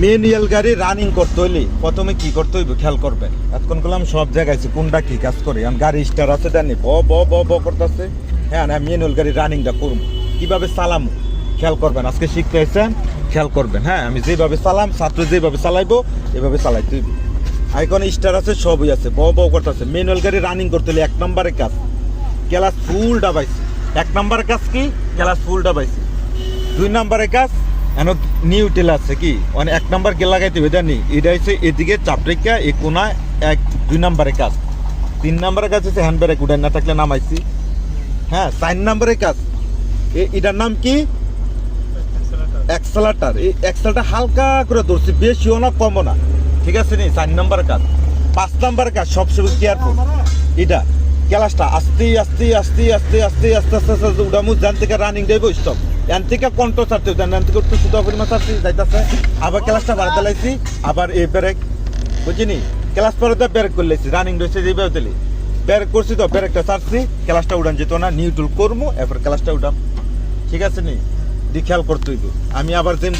Manual গাড়ি running করতে হইলে প্রথমে কি করতে হইব খেয়াল করবেন। এতক্ষণ করলাম সব জায়গায় কোনটা কি কাজ করে, এখন গাড়ি স্টার আছে জানি ব ব ব ব করতেছে। হ্যাঁ না, ম্যানুয়াল গাড়ি রানিংটা করুন কিভাবে চালামু খেয়াল করবেন। আজকে শিখতে এসেছেন, খেয়াল করবেন। হ্যাঁ, আমি যেভাবে চালাম ছাত্র যেভাবে চালাইবো এভাবে চালাইতে হইব। আইকনে স্টার আছে, সবই আছে, ব ব করতেছে। ম্যানুয়াল গাড়ি রানিং করতে হলে 1 নম্বরের কাজ ক্লাস ফুল ডাবাইছে। 1 নম্বরের কাজ কি? ক্লাস ফুল ডাবাইছে। 2 নম্বরের কাজ এখন নিউটেল আছে কি মানে 1 নম্বর গে লাগাইতে হবে জানি, এটা হচ্ছে এদিকে চাপড়িকা এই কোনায় 2 নম্বরের কাজ। 3 নম্বরের কাজ হচ্ছে হ্যান্ড ব্রেক উঠাই না থাকলে নামাইছি। হ্যাঁ, 4 নম্বরের কাজ এটার নাম কি? অ্যাক্সেলারেটর। এই অ্যাক্সেলারেটর হালকা করে ধরছি, বেশিও না কমও না, ঠিক আছে নি? 4 নম্বরের কাজ। 5 নম্বরের কাজ সবসময় কেয়ারফুল। এটা ক্লাসটা আস্তে আস্তে আস্তে আস্তে আস্তে আস্তে আস্তে আস্তে উঠামু, যান থেকে রানিং দেবো স্টপ, এন থেকে কন্ট্রোল ছাড়তে হবে, এন থেকে একটু সুতো পরিমাণ ছাড়ছি যাইতেছে, আবার ক্লাসটা বাড়াতে লাইছি, আবার এই ব্রেক বুঝিনি ক্লাস পরে তো ব্রেক করে লাইছি, রানিং রয়েছে যেভাবে দিলি ব্রেক করছি তো ব্রেকটা ছাড়ছি, ক্লাসটা উঠান যেত না, নিউট্রাল করবো এরপর ক্লাসটা উঠাম, ঠিক আছে নি? দি খেয়াল করতে হইব। আমি আবার যেম